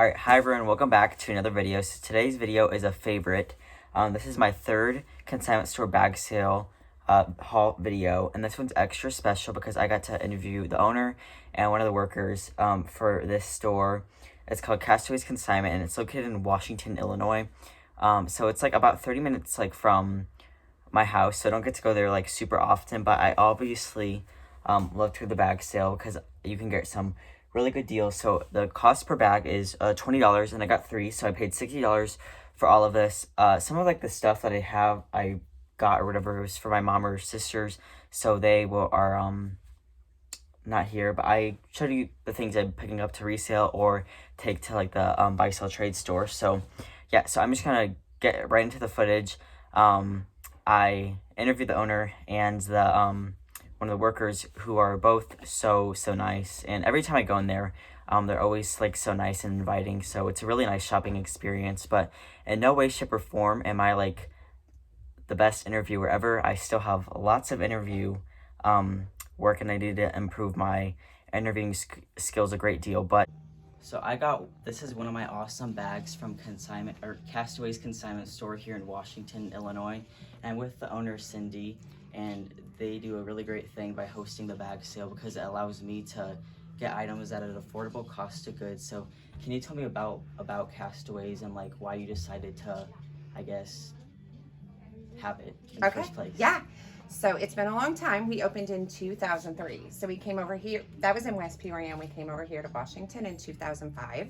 Alright, hi everyone, welcome back to another video. So today's video is a favorite. This is my third consignment store bag sale haul video, and this one's extra special because I got to interview the owner and one of the workers for this store. It's called Castaways Consignment, and it's located in Washington, Illinois. So it's like about 30 minutes from my house, so I don't get to go there like super often, but I obviously looked through the bag sale because you can get some really good deals. So the cost per bag is $20, and I got 3, so I paid $60 for all of this. Some of like the stuff that I got or whatever was for my mom or sisters, so they are not here, but I showed you the things I'm picking up to resale or take to like the buy sell trade store. So yeah, so I'm just gonna get right into the footage. I interviewed the owner and the one of the workers, who are both so nice, and every time I go in there, they're always like so nice and inviting, so it's a really nice shopping experience. But in no way, shape, or form am I like the best interviewer ever. I still have lots of interview work, and I need to improve my interviewing skills a great deal. But so this is one of my awesome bags from Castaways Consignment Store here in Washington, Illinois, and with the owner Cindy, and they do a really great thing by hosting the bag sale because it allows me to get items at an affordable cost of goods. So can you tell me about Castaways and like why you decided to, I guess, have it in the first place? Yeah. So it's been a long time. We opened in 2003. So we came over here. That was in West Peoria, and we came over here to Washington in 2005.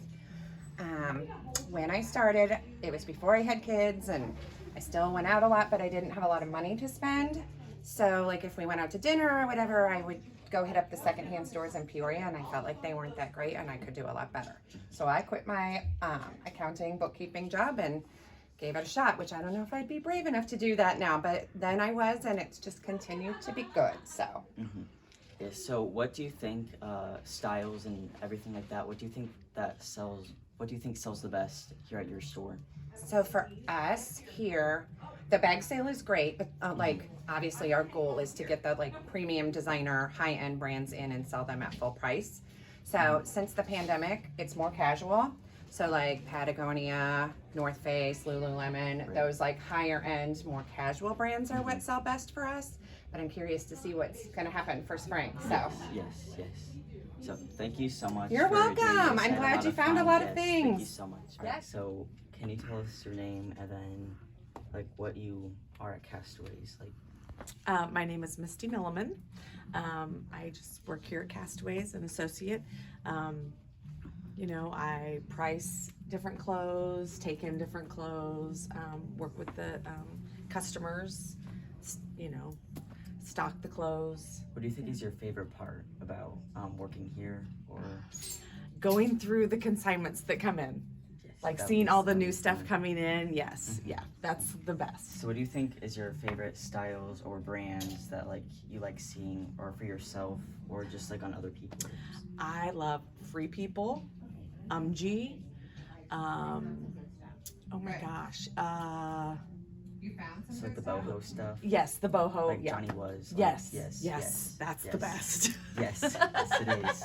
When I started, it was before I had kids, and I still went out a lot, but I didn't have a lot of money to spend. So like if we went out to dinner or whatever, I would go hit up the secondhand stores in Peoria, and I felt like they weren't that great and I could do a lot better. So I quit my accounting, bookkeeping job and gave it a shot, which I don't know if I'd be brave enough to do that now, but then I was, and it's just continued to be good. So Yeah, so what do you think, styles and everything like that, what do you think sells the best here at your store? So for us here, the bag sale is great, but like obviously our goal is to get the like premium designer high-end brands in and sell them at full price. So since the pandemic, it's more casual. So like Patagonia, North Face, Lululemon, Right. Those like higher end, more casual brands are what sell best for us. But I'm curious to see what's going to happen for spring. So Yes. So thank you so much. You're for doing welcome. this. I I'm had glad lot you of found a fun. lot of Yes, things. Thank you so much. Alright, Yes. so can you tell us your name and then like what you are at Castaways? Like, My name is Misty Milliman. I just work here at Castaways, an associate. I price different clothes, take in different clothes, work with the customers, stock the clothes. what do you think is your favorite part about working here, or Going through the consignments that come in. Like that seeing was- all the that new was stuff fun. coming in, yes, yeah, that's the best. So what do you think is your favorite styles or brands that like you like seeing, or for yourself, or just like on other people? I love Free People, G, oh my gosh, So like the boho stuff, yes, the boho, like yeah. Johnny was. Yes, Yes, that's the best. Yes, it is.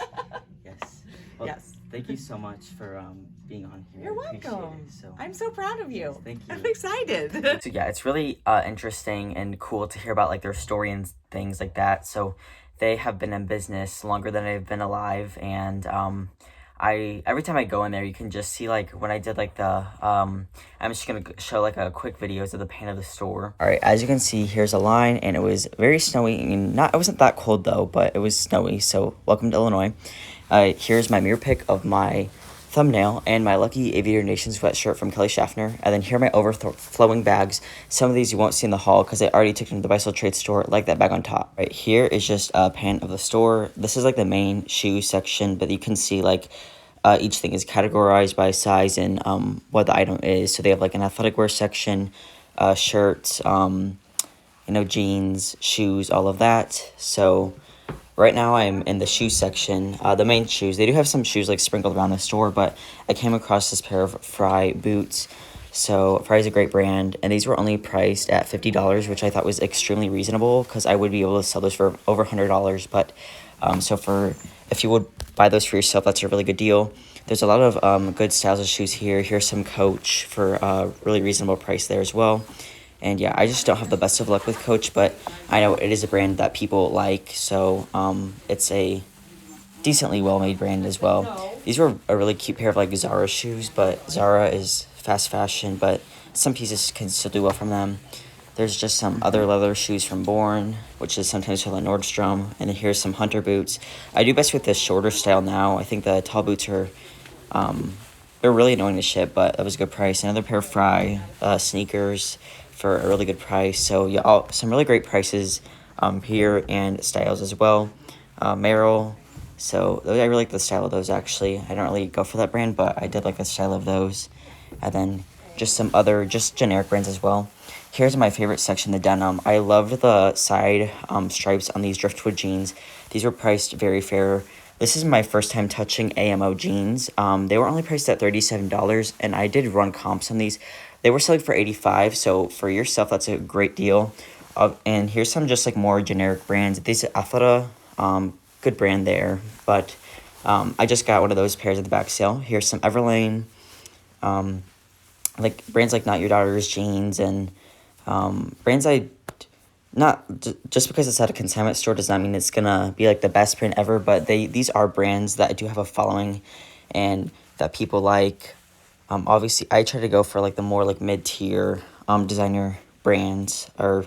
Yes. Well, Yes. Thank you so much for being on here. You're I appreciate welcome. it. So I'm so proud of you. thank you. I'm excited. So yeah, it's really interesting and cool to hear about like their story and things like that. So they have been in business longer than I've been alive, and every time I go in there, you can just see like when I did like the I'm just gonna show like a quick videos of the pan of the store. All right, as you can see, here's a line, and it was very snowy. It wasn't that cold though, but it was snowy. So welcome to Illinois. Here's my mirror pic of my thumbnail and my Lucky Aviator Nation sweatshirt from Kelly Schaffner. And then here are my overflowing bags. Some of these you won't see in the haul because I already took them to the buy sell trade store, like that bag on top. Right here is just a pan of the store. This is like the main shoe section, but you can see like each thing is categorized by size and what the item is. So they have like an athletic wear section, shirts, jeans, shoes, all of that. So right now I'm in the shoe section, the main shoes. They do have some shoes like sprinkled around the store, but I came across this pair of Fry boots. So Fry is a great brand, and these were only priced at $50, which I thought was extremely reasonable because I would be able to sell those for over $100. But if you would buy those for yourself, that's a really good deal. There's a lot of good styles of shoes here. Here's some Coach for a really reasonable price there as well. And yeah, I just don't have the best of luck with Coach, but I know it is a brand that people like, so it's a decently well-made brand as well. These were a really cute pair of like Zara shoes, but Zara is fast fashion, but some pieces can still do well from them. There's just some other leather shoes from Born, which is sometimes called a Nordstrom, and then here's some Hunter boots. I do best with the shorter style now. I think the tall boots are they're really annoying to ship, but that was a good price. Another pair of Fry sneakers for a really good price. So yeah, some really great prices here, and styles as well. Merrill. So I really like the style of those actually. I don't really go for that brand, but I did like the style of those. And then just some other just generic brands as well. Here's my favorite section, the denim. I loved the side stripes on these driftwood jeans. These were priced very fair. This is my first time touching AMO jeans. They were only priced at $37, and I did run comps on these. They were selling for $85, so for yourself, that's a great deal. And here's some just like more generic brands. These Athleta, good brand there, but I just got one of those pairs at the back sale. Here's some Everlane, like brands like Not Your Daughter's Jeans, and brands just because it's at a consignment store does not mean it's gonna be like the best brand ever, but these are brands that do have a following and that people like. Obviously I try to go for like the more like mid-tier designer brands, or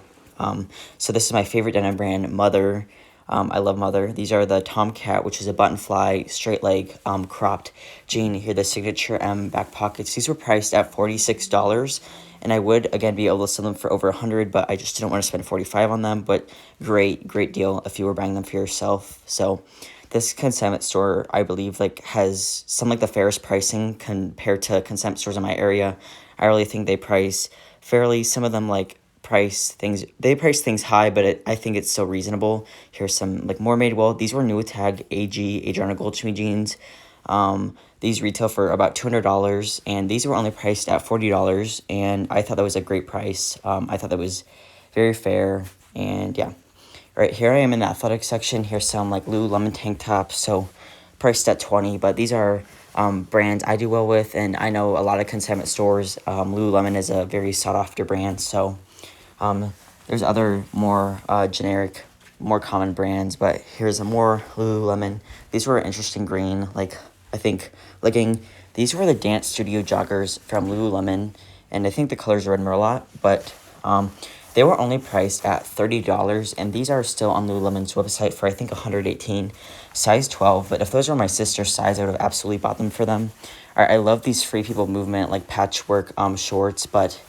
so this is my favorite denim brand, Mother. I love Mother. These are the Tomcat, which is a button fly straight leg cropped jean. Here the signature M back pockets. These were priced at $46, and I would again be able to sell them for over $100, but I just didn't want to spend $45 on them. But great deal if you were buying them for yourself. So this consignment store, I believe, like has some like the fairest pricing compared to consignment stores in my area. I really think they price fairly. Some of them like price things high, but I think it's still reasonable. Here's some like more Madewell. These were new tag Adriana Goldschmidt jeans. These retail for about $200, and these were only priced at $40, and I thought that was a great price. I thought that was very fair, and yeah. Right, here I am in the athletic section. Here's some like Lululemon tank tops, so priced at $20, but these are brands I do well with, and I know a lot of consignment stores. Lululemon is a very sought-after brand, so there's other more generic, more common brands, but here's a more Lululemon. These were interesting green, like I think legging. These were the Dance Studio joggers from Lululemon, and I think the colors red merlot, but they were only priced at $30, and these are still on Lululemon's website for I think $118, size 12. But if those were my sister's size, I would have absolutely bought them for them. I love these Free People movement like patchwork shorts, but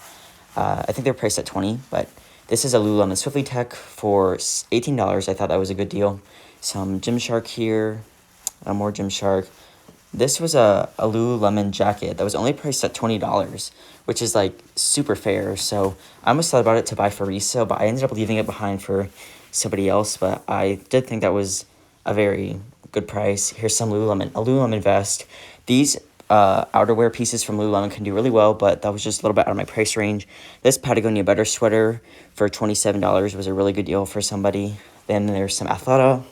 I think they're priced at $20. But this is a Lululemon Swiftly Tech for $18. I thought that was a good deal. Some Gymshark here, more Gymshark. This was a Lululemon jacket that was only priced at $20, which is like super fair. So I almost thought about it to buy for resale, but I ended up leaving it behind for somebody else. But I did think that was a very good price. Here's some a Lululemon vest. These outerwear pieces from Lululemon can do really well, but that was just a little bit out of my price range. This Patagonia Better sweater for $27 was a really good deal for somebody. Then there's some Athleta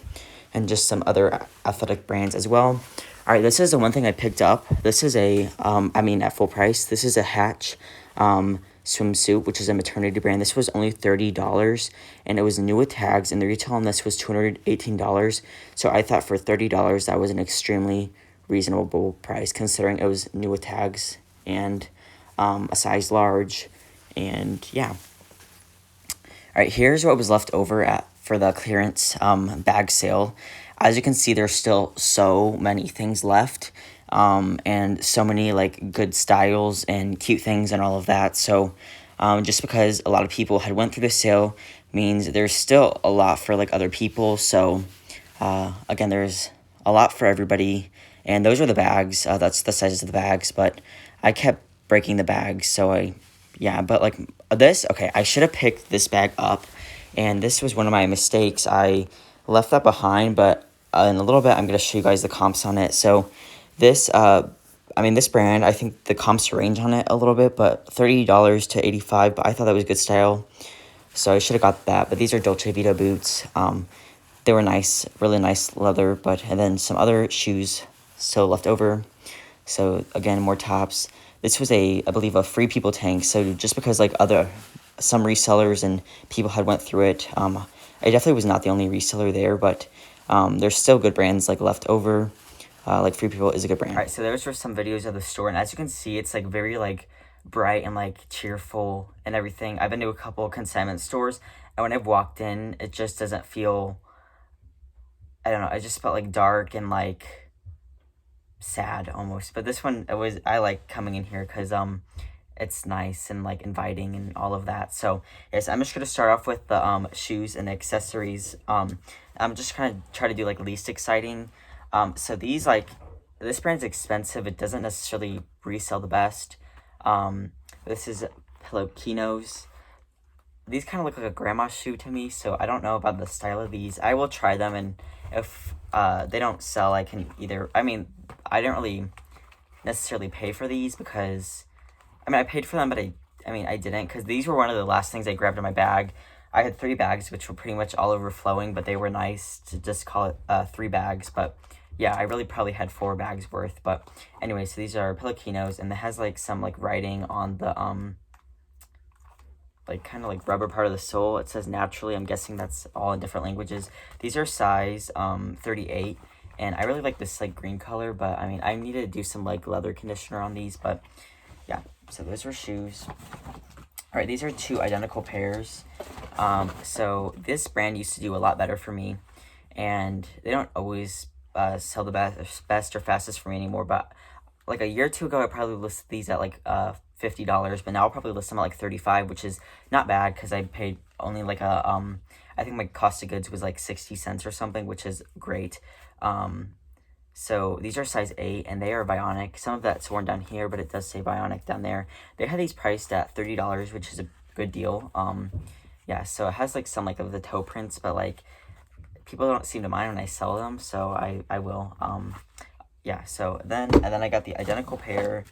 and just some other athletic brands as well. All right, this is the one thing I picked up. This is at full price. This is a Hatch swimsuit, which is a maternity brand. This was only $30, and it was new with tags, and the retail on this was $218. So I thought for $30, that was an extremely reasonable price, considering it was new with tags and a size large, and yeah. All right, here's what was left over for the clearance bag sale. As you can see, there's still so many things left, and so many like good styles and cute things and all of that. So just because a lot of people had went through the sale means there's still a lot for like other people. So again, there's a lot for everybody, and those are the bags. That's the sizes of the bags, but I kept breaking the bags. So but like this, okay, I should have picked this bag up, and this was one of my mistakes. I left that behind, but in a little bit, I'm going to show you guys the comps on it. So this, this brand, I think the comps range on it a little bit, but $30 to $85, but I thought that was good style. So I should have got that, but these are Dolce Vita boots. They were nice, really nice leather, and then some other shoes still left over. So again, more tops. This was I believe a Free People tank. So just because like some resellers and people had went through it, I definitely was not the only reseller there, but there's still good brands like left over. Like Free People is a good brand. Alright, so those were some videos of the store, and as you can see, it's like very like bright and like cheerful and everything. I've been to a couple consignment stores, and when I've walked in, it just doesn't feel, I don't know, it just felt like dark and like sad almost. But this one, I like coming in here because it's nice and like inviting and all of that. So yes, I'm just gonna start off with the shoes and accessories. I'm just gonna try to do like least exciting. So these, like, this brand's expensive. It doesn't necessarily resell the best. This is Peloquinos. These kind of look like a grandma shoe to me, so I don't know about the style of these. I will try them, and if they don't sell, I can either, I mean, I didn't really necessarily pay for these because, I mean, I paid for them, but I didn't, because these were one of the last things I grabbed in my bag. I had 3 bags, which were pretty much all overflowing, but they were nice to just call it 3 bags, but yeah, I really probably had 4 bags worth. But anyway, so these are Peloquinos, and it has like some like writing on the like kind of like rubber part of the sole. It says naturally. I'm guessing that's all in different languages. These are size 38, and I really like this like green color, but I mean, I need to do some like leather conditioner on these. But yeah, so those are shoes. All right, these are 2 identical pairs. So this brand used to do a lot better for me, and they don't always sell the best or fastest for me anymore, but like a year or 2 ago, I probably listed these at like $50, but now I'll probably list them at like $35, which is not bad because I paid only like I think my cost of goods was like 60 cents or something, which is great. So these are size 8, and they are Bionic. Some of that's worn down here, but it does say Bionic down there. They had these priced at $30, which is a good deal. Yeah, so it has like some like of the toe prints, but like people don't seem to mind when I sell them, so I will. Yeah, so then I got the identical pair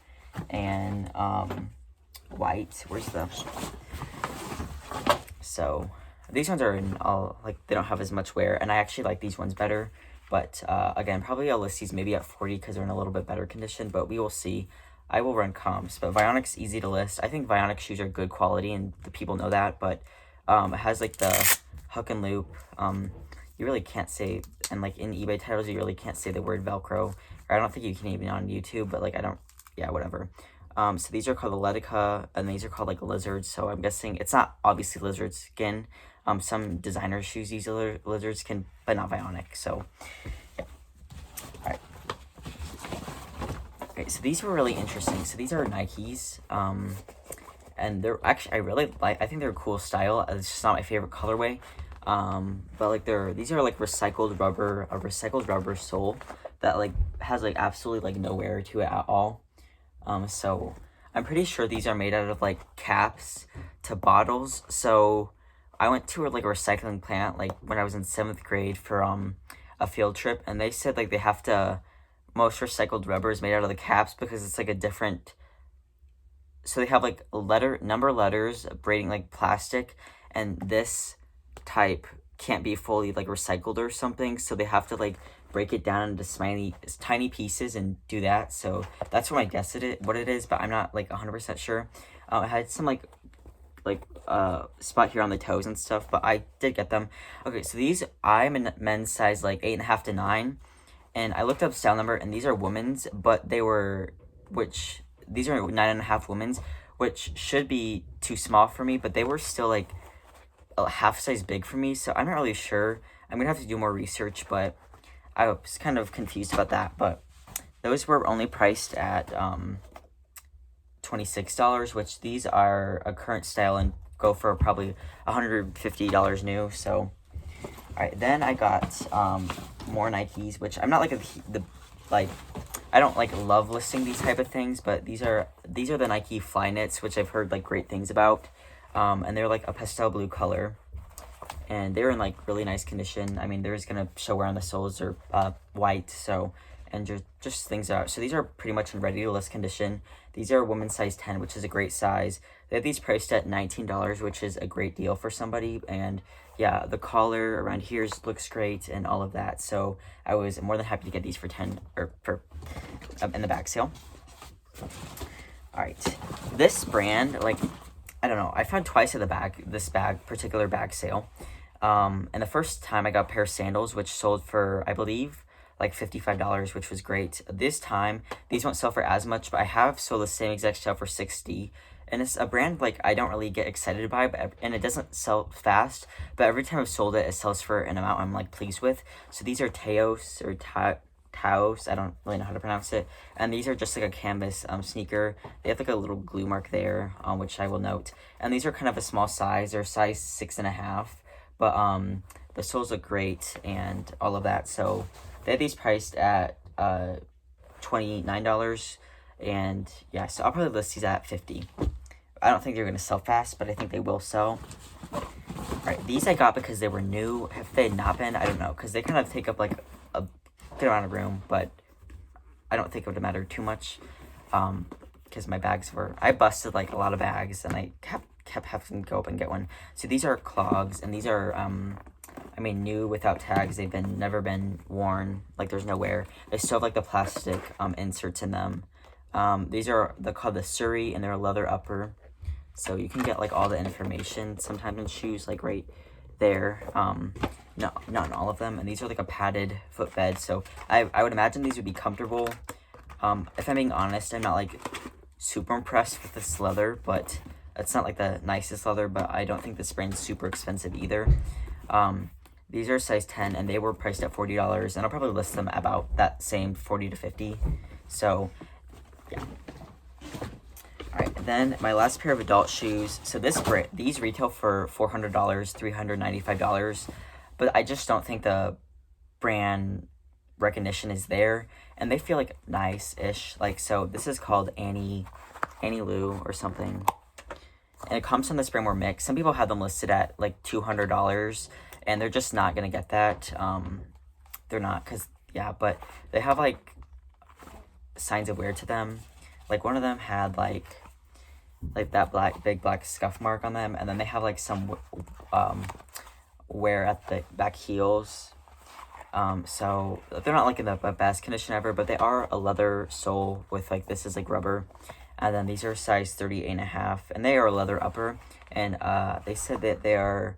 and white. Where's the? So these ones are in all, like, they don't have as much wear, and I actually like these ones better. But again, probably I'll list these maybe at 40 because they're in a little bit better condition, but we will see. I will run comps, but Bionic's easy to list. I think Bionic shoes are good quality, and the people know that, but it has like the hook and loop. You really can't say, and like in eBay titles, you really can't say the word Velcro. Or I don't think you can even on YouTube, but like yeah, whatever. So these are called the Letica, and these are called like lizards. So I'm guessing it's not obviously lizard skin. Some designer shoes use lizard skin, but not Bionic. So yeah. All right. Okay, so these were really interesting. So these are Nikes. And they're actually, I think they're a cool style. It's just not my favorite colorway. But like these are like recycled rubber sole that like has like absolutely like no wear to it at all. So I'm pretty sure these are made out of like caps to bottles. So I went to like a recycling plant like when I was in 7th grade for a field trip, and they said like most recycled rubber is made out of the caps because it's like a different, so they have like number letters braiding like plastic, and this type can't be fully like recycled or something, so they have to like break it down into tiny pieces and do that. So that's what I guess what it is, but I'm not like 100% sure. I had some like spot here on the toes and stuff, but I did get them. Okay, so these, I'm in men's size like 8.5 to 9, and I looked up style number, and these are women's, but these are 9.5 women's, which should be too small for me, but they were still like a half size big for me, so I'm not really sure. I'm gonna have to do more research, but I was kind of confused about that. But those were only priced at $26, which these are a current style and go for probably $150 new. So all right, then I got more Nikes, which I'm not like I don't like love listing these type of things, but these are the Nike Flyknits, which I've heard like great things about. And they're like a pastel blue color, and they're in like really nice condition. I mean, they're just gonna show wear on the soles. They're white, so, and just things out. So these are pretty much in ready to list condition. These are women's size 10, which is a great size. They have these priced at $19, which is a great deal for somebody. And yeah, the collar around here looks great and all of that. So I was more than happy to get these for 10 or for in the bag sale. All right, this brand, like, I don't know, I found twice at this particular bag sale. And the first time I got a pair of sandals, which sold for, I believe, like $55, which was great. This time, these won't sell for as much, but I have sold the same exact stuff for $60. And it's a brand, like, I don't really get excited by, and it doesn't sell fast, but every time I've sold it, it sells for an amount I'm, like, pleased with. So these are Taos, or Taos, I don't really know how to pronounce it, and these are just like a canvas sneaker. They have like a little glue mark there, which I will note, and these are kind of a small size. They're size 6.5, but the soles look great and all of that. So they have these priced at $29, and yeah, so I'll probably list these at $50. I don't think they're going to sell fast, but I think they will sell. Alright, these I got because they were new. If they had not been, I don't know, because they kind of take up like a good amount of room, but I don't think it would have mattered too much, because my bags were, I busted like a lot of bags, and I kept having to go up and get one. So these are clogs, and these are I mean, new without tags. They've never been worn, like there's no wear. They still have like the plastic inserts in them. These are called the Surrey, and they're a leather upper, so you can get like all the information sometimes in shoes like right there. No, not in all of them. And these are like a padded footbed, so I would imagine these would be comfortable. If I'm being honest, I'm not like super impressed with this leather, but it's not like the nicest leather, but I don't think this brand's super expensive either. These are size 10, and they were priced at $40, and I'll probably list them about that same $40 to $50. So yeah. Alright, then my last pair of adult shoes. So these retail for $400, $395, but I just don't think the brand recognition is there, and they feel like nice-ish. Like, so this is called Annie Lou or something, and it comes from this brand more mixed. Some people have them listed at like $200, and they're just not gonna get that. They're not, cause yeah, but they have like signs of wear to them. Like one of them had like that big black scuff mark on them, and then they have like some wear at the back heels. So they're not like in the best condition ever, but they are a leather sole with like, this is like rubber. And then these are size 38.5, and they are a leather upper, and they said that they are,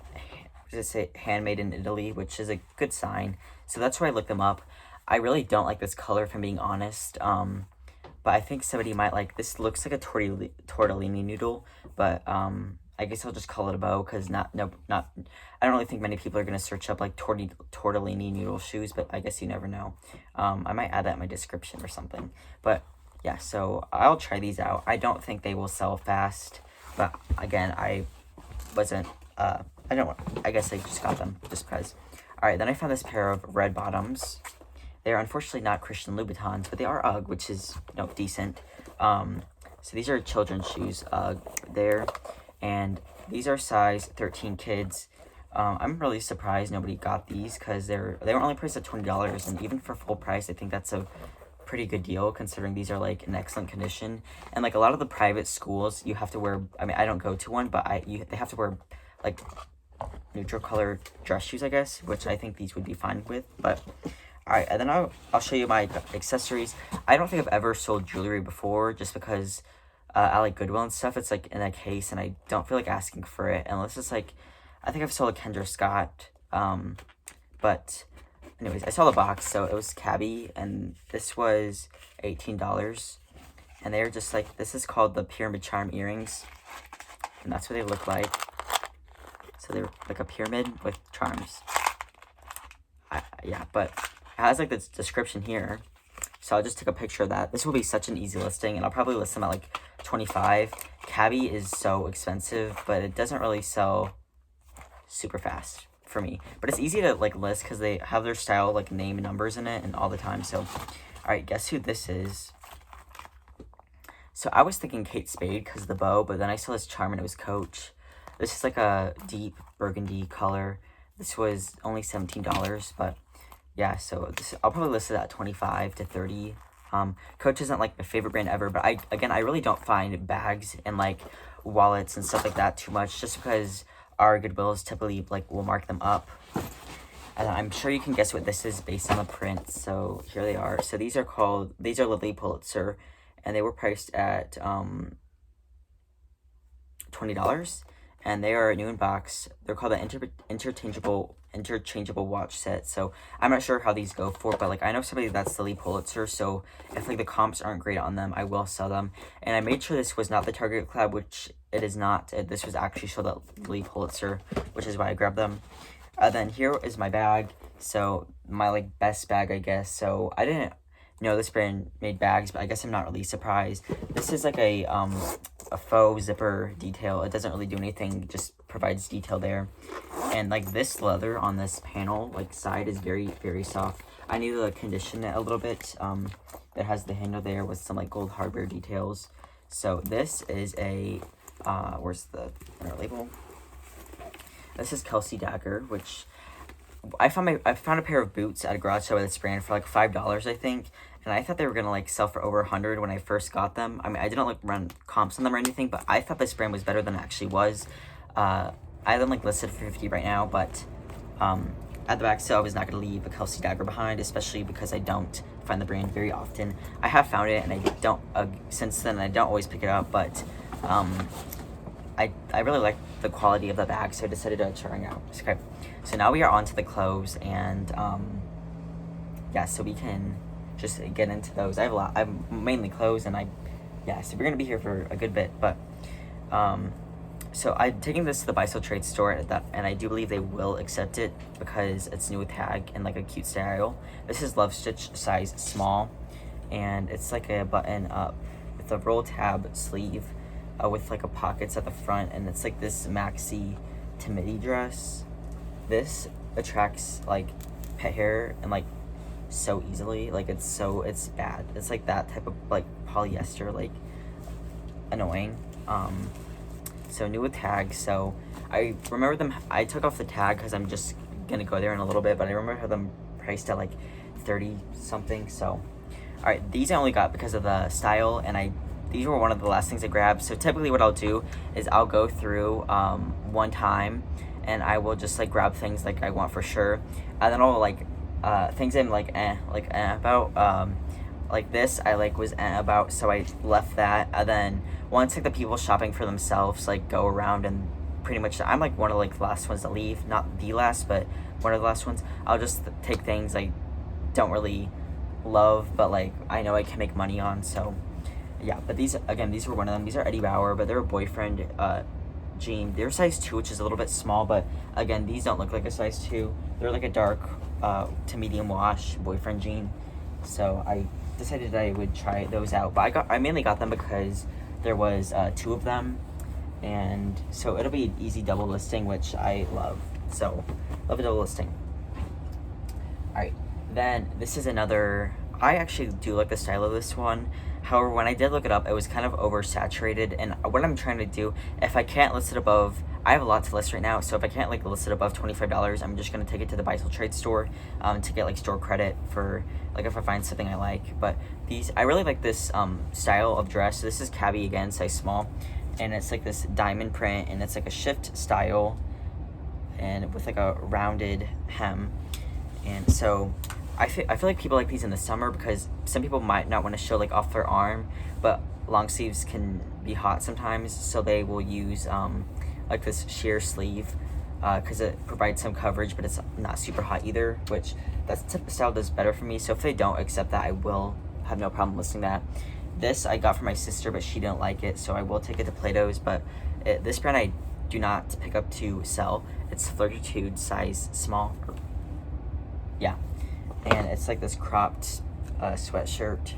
what does it say, handmade in Italy, which is a good sign. So that's why I looked them up. I really don't like this color, if I'm being honest, but I think somebody might like, this looks like a tortellini noodle, but I guess I'll just call it a bow, because I don't really think many people are going to search up like tortellini noodle shoes, but I guess you never know. I might add that in my description or something, but yeah, so I'll try these out. I don't think they will sell fast, but again, I guess I just got them just because. Alright, then I found this pair of red bottoms. They are unfortunately not Christian Louboutins, but they are UGG, which is, decent. So these are children's shoes, UGG there, and these are size 13 kids. I'm really surprised nobody got these, because they were only priced at $20, and even for full price, I think that's a pretty good deal, considering these are like in excellent condition. And like a lot of the private schools, you have to wear, I mean, I don't go to one, but they have to wear like neutral color dress shoes, I guess, which I think these would be fine with. But alright, and then I'll show you my accessories. I don't think I've ever sold jewelry before, just because I like Goodwill and stuff. It's like in a case, and I don't feel like asking for it unless it's like, I think I've sold a Kendra Scott, but anyways, I saw the box, so it was Cabby, and this was $18, and they're just like, this is called the Pyramid Charm earrings, and that's what they look like. So they're like a pyramid with charms. Yeah, but it has like this description here, so I'll just take a picture of that. This will be such an easy listing, and I'll probably list them at like $25. Cabby is so expensive, but it doesn't really sell super fast for me, but it's easy to like list because they have their style like name and numbers in it and all the time. So alright, guess who this is? So I was thinking Kate Spade because of the bow, but then I saw this charm and it was Coach. This is like a deep burgundy color. This was only $17, but yeah, so I'll probably list it at 25 to 30. Coach isn't like my favorite brand ever, but I really don't find bags and like wallets and stuff like that too much, just because our Goodwills typically like will mark them up. And I'm sure you can guess what this is based on the print. So here they are. So these are Lily Pulitzer, and they were priced at $20, and they are new in box. They're called the interchangeable watch set. So I'm not sure how these go for, but like I know somebody that's Lily Pulitzer, so if like the comps aren't great on them, I will sell them. And I made sure this was not the Target collab, which it is not. This was actually sold at Lily Pulitzer, which is why I grabbed them. Then here is my bag. So my like best bag, I guess. So I didn't know this brand made bags, but I guess I'm not really surprised. This is like a faux zipper detail. It doesn't really do anything, just provides detail there. And like this leather on this panel like side is very, very soft. I need to condition it a little bit. It has the handle there with some like gold hardware details. So this is a where's the inner label? This is Kelsey Dagger, which I found a pair of boots at a garage sale by this brand for like $5, I think, and I thought they were gonna like sell for over $100 when I first got them. I mean, I didn't like run comps on them or anything, but I thought this brand was better than it actually was. I have them like listed for $50 right now, but at the back sale, I was not gonna leave a Kelsey Dagger behind, especially because I don't find the brand very often. I have found it, and I don't since then I don't always pick it up, but I really like the quality of the bag, so I decided to try it out. Okay, so now we are on to the clothes, and yeah, so we can just get into those. I have mainly clothes, and so we're gonna be here for a good bit, but so I'm taking this to the Buy-Sell Trade store, and I do believe they will accept it because it's new with tag and like a cute style. This is Love Stitch size small, and it's like a button up with a roll tab sleeve. With like a pockets at the front, and it's like this maxi to midi dress. This attracts like pet hair and like so easily, like it's bad. It's like that type of like polyester, like annoying. So new with tag. So I remember them. I took off the tag because I'm just gonna go there in a little bit, but I remember them priced at like 30 something. So all right, these I only got because of the style, and these were one of the last things I grabbed. So typically what I'll do is I'll go through one time, and I will just like grab things like I want for sure, and then I'll like things I'm like about, like this I like was about, so I left that. And then once like the people shopping for themselves like go around, and pretty much I'm like one of like the last ones to leave, not the last, but one of the last ones. I'll just take things I don't really love, but like I know I can make money on. So yeah, but these were one of them. These are Eddie Bauer, but they're a boyfriend jean. They're size 2, which is a little bit small, but again, these don't look like a size 2. They're like a dark to medium wash boyfriend jean. So I decided I would try those out. But I mainly got them because there was 2 of them, and so it'll be an easy double listing, which I love. So love a double listing. All right, then this is another. I actually do like the style of this one. However, when I did look it up, it was kind of oversaturated, and what I'm trying to do, if I can't list it above, I have a lot to list right now, so if I can't like list it above $25, I'm just going to take it to the Buy-Sell Trade store to get like store credit for like if I find something I like. But I really like this style of dress. This is Cabby again, size small, and it's like this diamond print, and it's like a shift style and with like a rounded hem. And so I feel like people like these in the summer because some people might not want to show like off their arm, but long sleeves can be hot sometimes, so they will use like this sheer sleeve because it provides some coverage, but it's not super hot either, which that style does better for me. So if they don't accept that, I will have no problem listing that. This I got from my sister, but she didn't like it, so I will take it to Plato's. But this brand I do not pick up to sell. It's Flirtitude size small. Yeah. And it's like this cropped sweatshirt,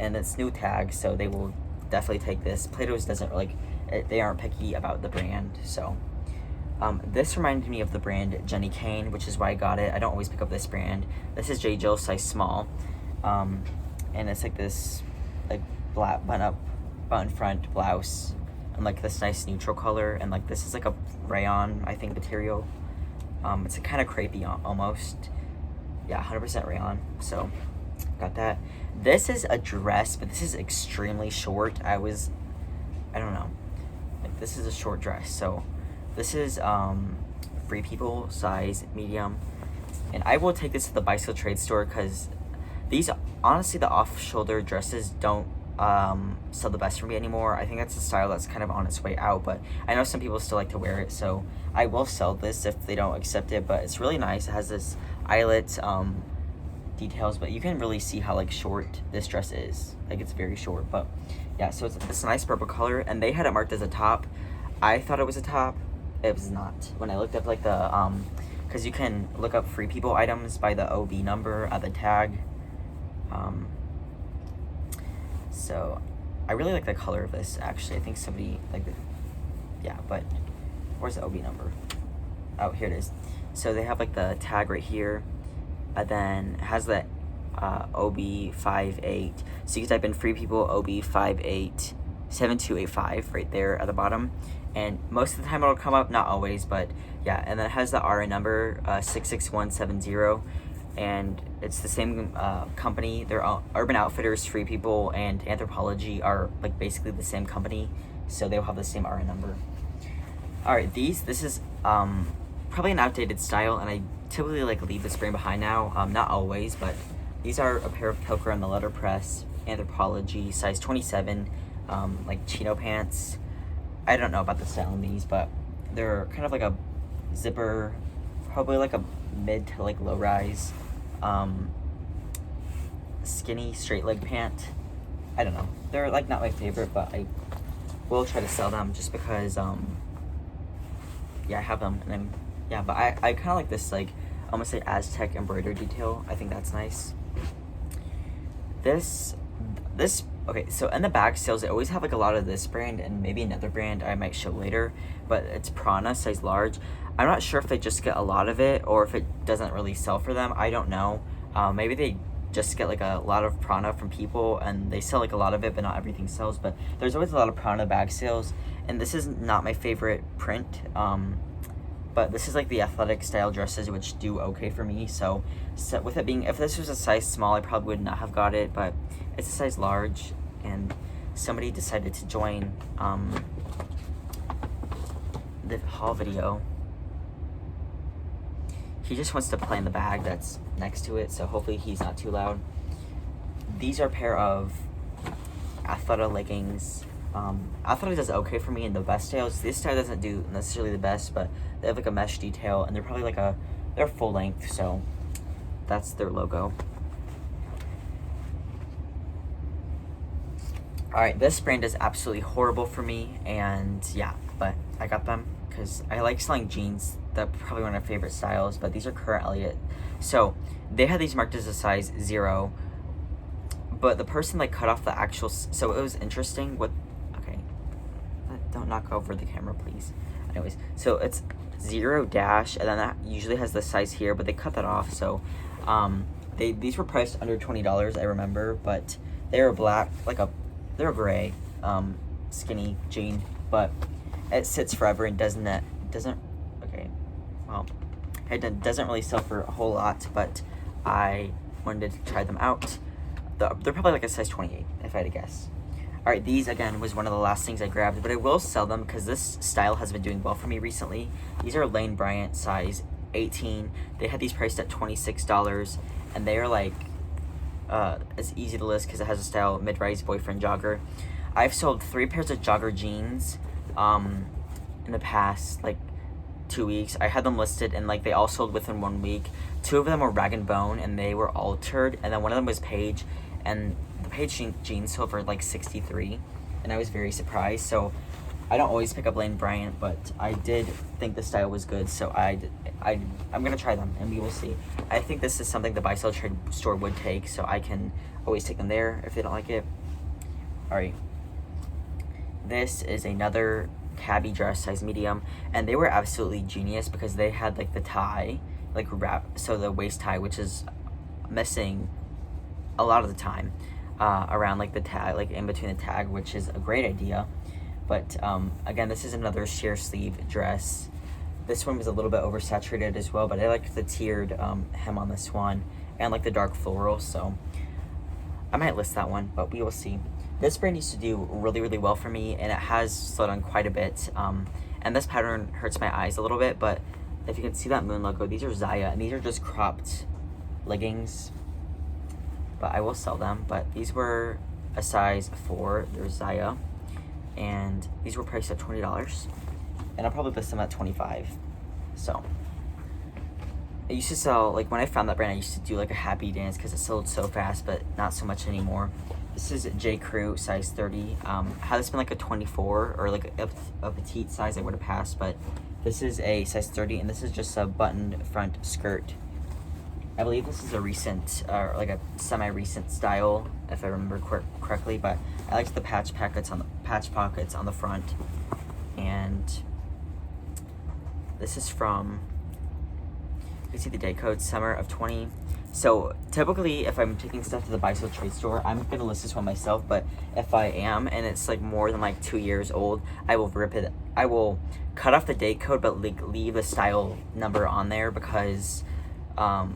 and it's new tag, so they will definitely take this. Plato's doesn't like they aren't picky about the brand. So this reminded me of the brand Jenny Kane, which is why I got it. I don't always pick up this brand. This is J. Jill size small, and it's like this like black button front blouse, and like this nice neutral color, and like this is like a rayon, I think, material. It's a kind of crepey almost. yeah, 100% rayon. So got that. This is a dress, but this is extremely short. I don't know, like this is a short dress. So this is Free People size medium, and I will take this to the bicycle trade store because these, honestly, the off-shoulder dresses don't sell the best for me anymore. I think that's a style that's kind of on its way out, but I know some people still like to wear it, so I will sell this if they don't accept it. But it's really nice. It has this eyelet details, but you can really see how like short this dress is. Like it's very short, but yeah. So it's this nice purple color, and they had it marked as a top. I thought it was a top. It was not. When I looked up like the because you can look up Free People items by the OB number at the tag. So I really like the color of this, actually. I think somebody like the, yeah, but where's the OB number? Oh, here it is. So they have like the tag right here, and then it has the OB58. So you can type in Free People OB58 7285 right there at the bottom, and most of the time it'll come up, not always, but yeah. And then it has the RN number 66170, and it's the same company. They're Urban Outfitters, Free People, and Anthropology are like basically the same company, so they'll have the same RN number. All right, this is probably an outdated style, and I typically like leave this brand behind now. Not always, but these are a pair of Pilker on the letterpress, Anthropology, size 27, like chino pants. I don't know about the style in these, but they're kind of like a zipper, probably like a mid to like low rise, skinny straight leg pant. I don't know. They're like not my favorite, but I will try to sell them just because yeah, I have them, and then yeah, but I kind of like this like almost like Aztec embroidery detail. I think that's nice. This okay, so in the bag sales, they always have like a lot of this brand and maybe another brand I might show later, but it's Prana size large. I'm not sure if they just get a lot of it or if it doesn't really sell for them. I don't know. Maybe they just get like a lot of Prana from people and they sell like a lot of it, but not everything sells. But there's always a lot of Prana bag sales, and this is not my favorite print. But this is like the athletic style dresses, which do okay for me. So with it being, if this was a size small, I probably would not have got it, but it's a size large, and somebody decided to join the haul video. He just wants to play in the bag that's next to it, so hopefully he's not too loud. These are a pair of Athleta leggings. Athleta does okay for me in the best styles. This style doesn't do necessarily the best, but they have like a mesh detail, and they're probably like they're full length, so that's their logo. Alright, this brand is absolutely horrible for me, and yeah, but I got them because I like selling jeans. That's probably one of my favorite styles, but these are Current Elliott. So they had these marked as a size 0, but the person like cut off the actual, so it was interesting with, okay, don't knock over the camera, please. Anyways, so it's 0 dash, and then that usually has the size here, but they cut that off. So these were priced under $20, I remember, but they were black, like they're a gray skinny jean, but it sits forever and doesn't okay, well, it doesn't really sell for a whole lot, but I wanted to try them out. They're probably like a size 28 if I had to guess. Alright, these again was one of the last things I grabbed, but I will sell them because this style has been doing well for me recently. These are Lane Bryant size 18. They had these priced at $26, and they are like it's easy to list because it has a style mid-rise boyfriend jogger. I've sold 3 pairs of jogger jeans in the past like 2 weeks. I had them listed, and like they all sold within 1 week. 2 of them were Rag and Bone, and they were altered, and then one of them was Paige, and the Paige jeans sold for like $63, and I was very surprised. So I don't always pick up Lane Bryant, but I did think the style was good, so I'm gonna try them, and we will see. I think this is something the buy-sell trade store would take, so I can always take them there if they don't like it. Alright, this is another cabbie dress, size medium, and they were absolutely genius because they had like the tie, like wrap, so the waist tie, which is missing a lot of the time around like the tag, like in between the tag, which is a great idea. But again, this is another sheer sleeve dress. this one was a little bit oversaturated as well, but I like the tiered hem on this one and like the dark floral, so I might list that one, but we will see. This brand used to do really, really well for me, and it has slowed down quite a bit. And this pattern hurts my eyes a little bit, but if you can see that moon logo, these are Zaya, and these are just cropped leggings, but I will sell them. But these were a size 4, they're Zaya, and these were priced at $20, and I'll probably list them at $25. So I used to sell, like when I found that brand, I used to do like a happy dance because it sold so fast, but not so much anymore. This is J. Crew, size 30. Had this been like a 24 or like a petite size, I would have passed, but this is a size 30, and this is just a buttoned front skirt. I believe this is a recent, like a semi-recent style, if I remember correctly, but I liked the patch pockets on the front. And this is from, you can see the date code, summer of 20. So typically, if I'm taking stuff to the buy sell trade store, I'm gonna list this one myself. But if I am, and it's like more than like 2 years old, I will rip it. I will cut off the date code, but like leave the style number on there, because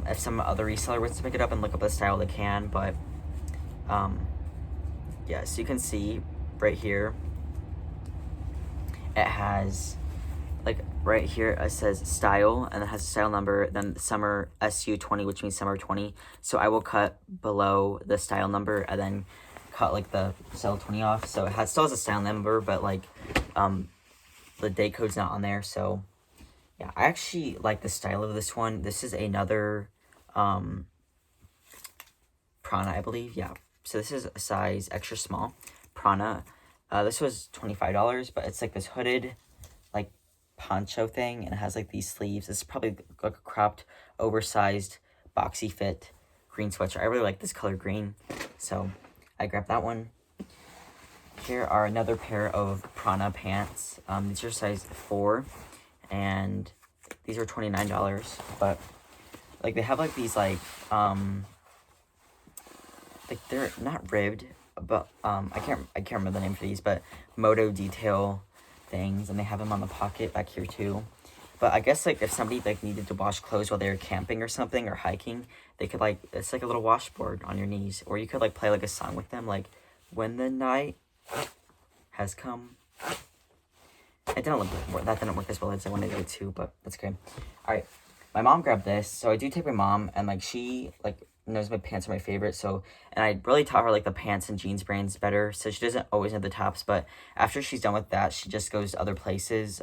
if some other reseller wants to pick it up and look up the style, they can. But yeah, so you can see right here, it has, like right here it says style, and it has a style number, then summer SU20, which means summer 20. So I will cut below the style number and then cut like the style 20 off. So it still has a style number, but like the date code's not on there. So yeah, I actually like the style of this one. This is another Prana, I believe. Yeah, so this is a size extra small Prana. This was $25, but it's like this hooded like poncho thing, and it has like these sleeves. This is probably like a cropped, oversized, boxy fit green sweatshirt. I really like this color green, so I grabbed that one. Here are another pair of Prana pants. These are size 4, and these are $29. But like they have like these like they're not ribbed, but I can't remember the name for these, but moto detail things, and they have them on the pocket back here too. But I guess like if somebody like needed to wash clothes while they were camping or something, or hiking, they could like, it's like a little washboard on your knees, or you could like play like a song with them, like when the night has come. That didn't work as well as I wanted it to, but that's okay. All right, my mom grabbed this, so I do take my mom, and like she like knows my pants are my favorite, so, and I really taught her like the pants and jeans brands better, so she doesn't always know the tops, but after she's done with that, she just goes to other places.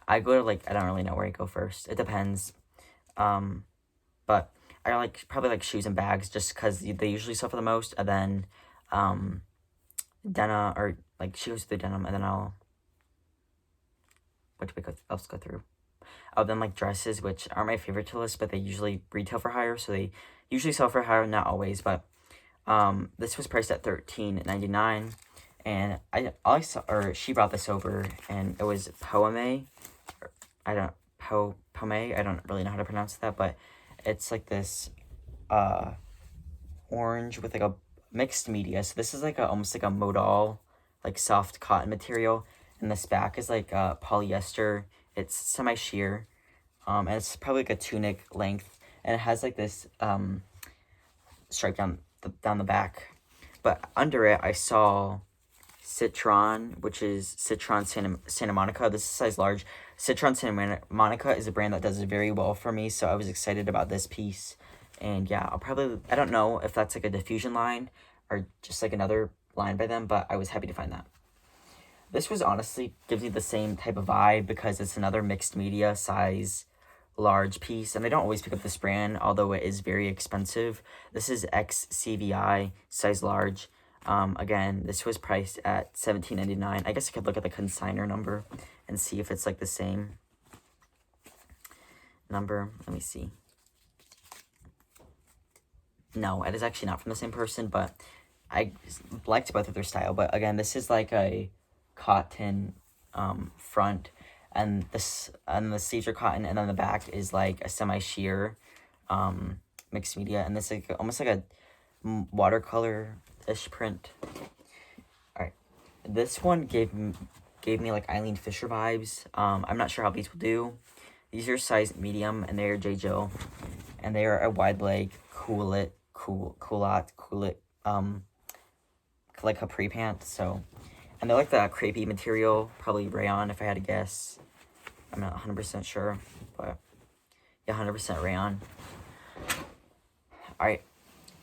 I go to like, I don't really know where I go first, it depends, but I like probably like shoes and bags, just because they usually sell for the most, and then denim, or like she goes through denim, and then I'll, what do we else go through? Oh, then like dresses, which are my favorite to list, but they usually retail for higher, so they usually sell for higher, not always, but this was priced at $13.99, and she brought this over, and it was Poeme, I don't really know how to pronounce that, but it's like this orange with like a mixed media. So this is like almost like a modal, like soft cotton material, and this back is like polyester. It's semi-sheer, and it's probably like a tunic length, and it has like this stripe down the back. But under it, I saw Citron, which is Citron Santa Monica. This is size large. Citron Santa Monica is a brand that does very well for me, so I was excited about this piece. And yeah, I don't know if that's like a diffusion line or just like another line by them, but I was happy to find that. This was honestly gives you the same type of vibe, because it's another mixed media size large piece, and I don't always pick up this brand, although it is very expensive. This is XCVI size large. Again, this was priced at $17.99. I guess I could look at the consignor number and see if it's like the same number. Let me see. No, it is actually not from the same person, but I liked both of their style. But again, this is like a cotton front, and the sleeves are cotton, and then the back is like a semi-sheer mixed media, and this is like almost like a watercolor-ish print. All right, this one gave me like Eileen Fisher vibes. I'm not sure how these will do. these are size medium, and they are J. Jill, and they are a wide leg culotte, like capri pant. So, and they're like the crepey material, probably rayon if I had to guess. I'm not 100% sure, but yeah, 100% rayon. Alright,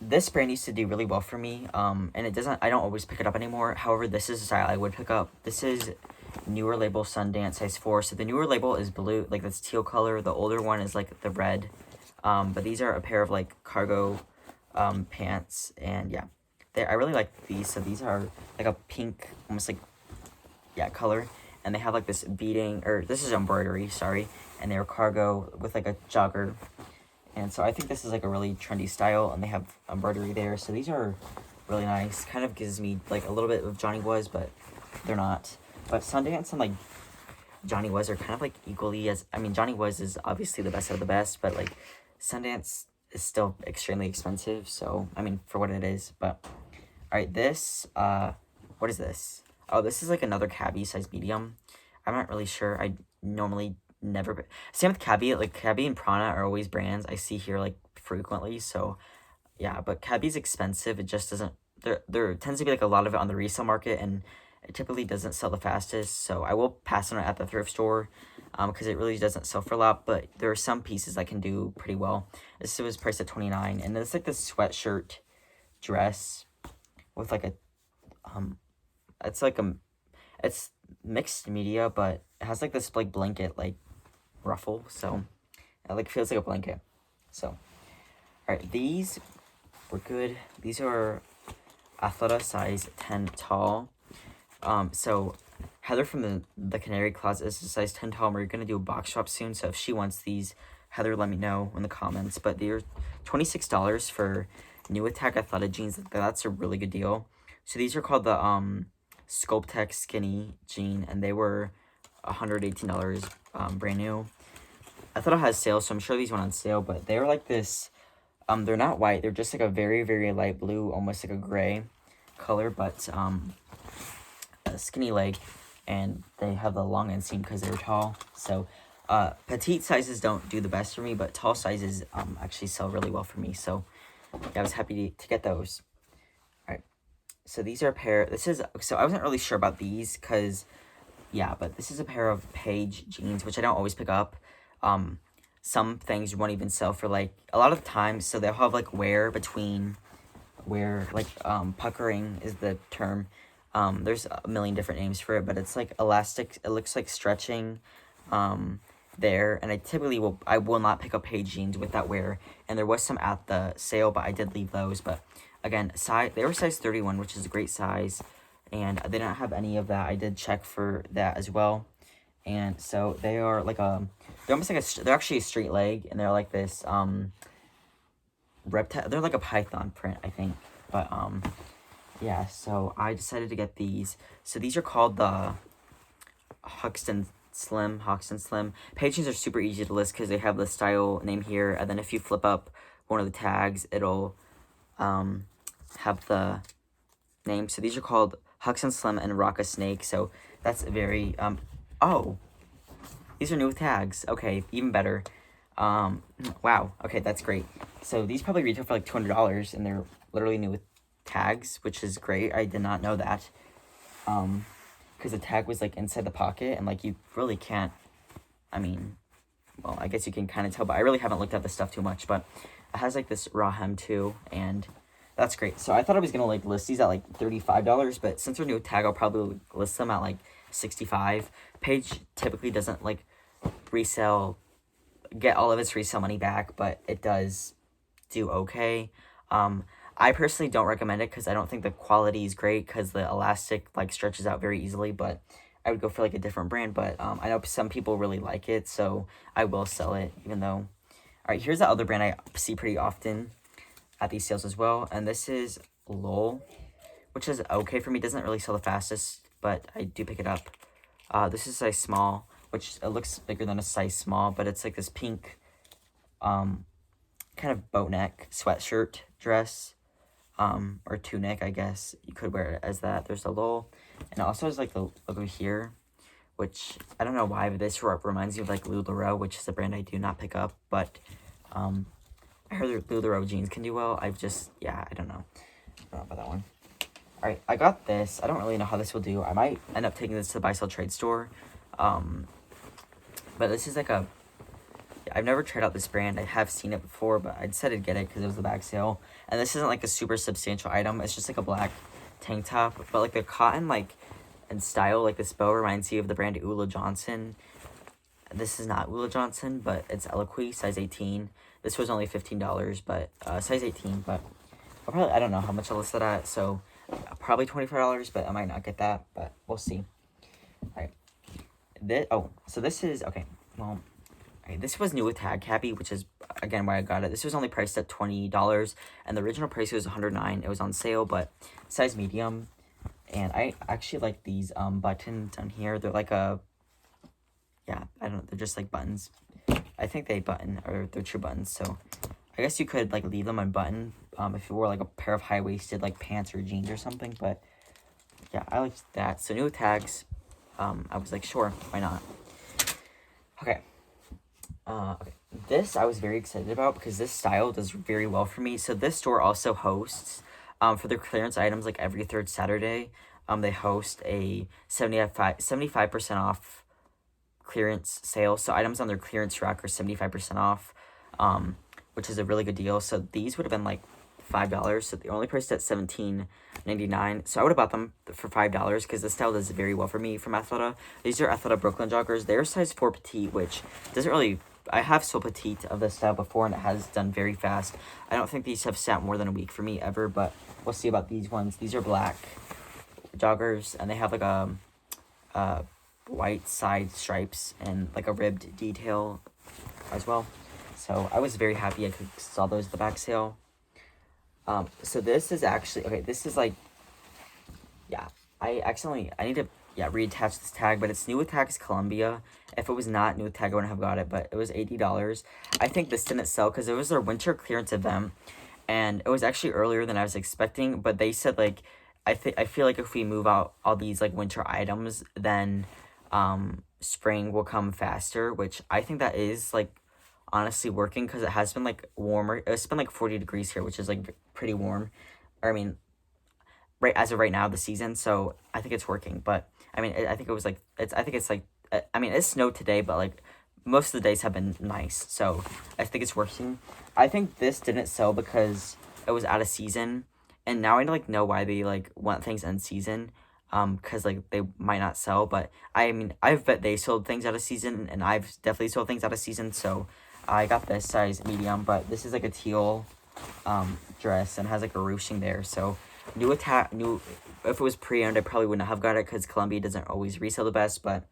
this brand used to do really well for me, and I don't always pick it up anymore. However, this is a style I would pick up. This is newer label Sundance size 4. So the newer label is blue, like this teal color. The older one is like the red. But these are a pair of like cargo pants, and yeah, I really like these. So these are like a pink, almost like, yeah, color, and they have like this beading, or this is embroidery, sorry, and they're cargo with like a jogger. And so I think this is like a really trendy style, and they have embroidery there. So these are really nice. Kind of gives me like a little bit of Johnny Was, but they're not. But Sundance and like Johnny Was are kind of like equally as, I mean, Johnny Was is obviously the best of the best, but like Sundance is still extremely expensive. So, I mean, for what it is. But, all right, this, what is this? Oh, this is like another Cabbie size medium. I'm not really sure. I normally never, same with Cabbie. Like Cabbie and Prana are always brands I see here like frequently. So yeah, but Cabbie's expensive. It just doesn't, there tends to be like a lot of it on the resale market, and it typically doesn't sell the fastest. So I will pass on it at the thrift store, because it really doesn't sell for a lot. But there are some pieces that can do pretty well. This was priced at $29, and it's like this sweatshirt dress with like a it's mixed media, but it has like this like blanket like ruffle, so it like feels like a blanket. So all right, these were good. These are Athleta size 10 tall. So Heather from the Canary Closet is a size 10 tall, and we're gonna do a box shop soon, so if she wants these, Heather, let me know in the comments. But they're $26 for New Attack Athleta jeans. That's a really good deal. So these are called the Sculptex Skinny Jean, and they were $118, brand new. I thought it has sale, so I'm sure these went on sale, but they're like this, they're not white, they're just like a very, very light blue, almost like a gray color, but a skinny leg, and they have the long inseam because they were tall. So petite sizes don't do the best for me, but tall sizes actually sell really well for me. So yeah, I was happy to get those. So these are a pair, so I wasn't really sure about these, because, yeah, but this is a pair of Paige jeans, which I don't always pick up. Some things won't even sell for, like, a lot of the time, so they'll have, like, puckering is the term. There's a million different names for it, but it's, like, elastic, it looks like stretching, there, and I will not pick up Paige jeans with that wear, and there was some at the sale, but I did leave those. But again, they were size 31, which is a great size, and they didn't have any of that. I did check for that as well, and so they are like they're almost like they're actually a straight leg, and they're like this reptile. They're like a python print, I think, but yeah. So I decided to get these. So these are called the Hoxton Slim. Page jeans are super easy to list because they have the style name here, and then if you flip up one of the tags, it'll have the name. So these are called Hoxton Slim and Rock a Snake. So that's very oh, these are new tags. Okay, even better. Wow. Okay, that's great. So these probably retail for like $200, and they're literally new with tags, which is great. I did not know that. Because the tag was like inside the pocket, and like you really can't, I mean, well, I guess you can kind of tell, but I really haven't looked at this stuff too much. But it has like this raw hem too, and that's great. So I thought I was gonna like list these at like $35, but since they're new with tag, I'll probably list them at like $65. Paige typically doesn't like get all of its resale money back, but it does do okay. I personally don't recommend it because I don't think the quality is great because the elastic like stretches out very easily, but I would go for like a different brand. But I know some people really like it, so I will sell it even though. All right, here's the other brand I see pretty often at these sales as well, and this is Lowell, which is okay for me. It doesn't really sell the fastest, but I do pick it up. This is size small, which it looks bigger than a size small, but it's like this pink kind of boat neck sweatshirt dress, or tunic, I guess you could wear it as that. There's a Lowell, and it also has like the logo here, which I don't know why, but this reminds me of like LuLaRoe, which is a brand I do not pick up, but I heard LuLaRoe jeans can do well. I don't know. I don't know about that one. Alright, I got this. I don't really know how this will do. I might end up taking this to the buy-sell trade store. But this is like I've never tried out this brand. I have seen it before, but I decided to get it because it was the bag sale. And this isn't like a super substantial item. It's just like a black tank top. But like the cotton and style, like this bow reminds you of the brand Ula Johnson. This is not Ula Johnson, but it's Eloquii, size 18. This was only $15, but size 18. But I don't know how much I listed at, so probably $25, but I might not get that, but we'll see. Alright. So this is, okay, well, this was new with tag happy, which is, again, why I got it. This was only priced at $20, and the original price was $109. It was on sale, but size medium, and I actually like these buttons down here. They're like I don't know, they're just like buttons. I think they button, or they're true buttons, so I guess you could, like, leave them unbuttoned if you wore, like, a pair of high-waisted, like, pants or jeans or something, but, yeah, I liked that. So, new tags, I was like, sure, why not? Okay. This I was very excited about because this style does very well for me. So, this store also hosts, for their clearance items, like, every third Saturday, they host a 75% off clearance sale. So, items on their clearance rack are 75% off, which is a really good deal. So these would have been like $5. So they're only priced at $17.99. So I would have bought them for $5 because this style does very well for me from Athleta. These are Athleta Brooklyn joggers. They're size 4 petite, which doesn't really... I have sold petite of this style before, and it has done very fast. I don't think these have sat more than a week for me ever, but we'll see about these ones. These are black joggers, and they have like a white side stripes and like a ribbed detail as well. So I was very happy I saw those at the back sale. So this is actually, okay, this is like, I need to, reattach this tag, but it's new with tags Columbia. If it was not new with tag, I wouldn't have got it, but it was $80. I think this didn't sell because it was their winter clearance event, and it was actually earlier than I was expecting, but they said, like, I feel like if we move out all these, like, winter items, then, spring will come faster, which I think that is, like, honestly working because it has been like warmer. It's been like 40 degrees here, which is like pretty warm. Or I mean, right as of right now, the season. So I think it's working. But I mean, I think it was like it snowed today, but like most of the days have been nice. So I think it's working. I think this didn't sell because it was out of season, and now I like know why they like want things in season. Because like they might not sell, but I mean I bet they sold things out of season, and I've definitely sold things out of season. So I got this size medium, but this is like a teal dress and has like a ruching there. So if it was pre-owned, I probably wouldn't have got it because Columbia doesn't always resell the best, but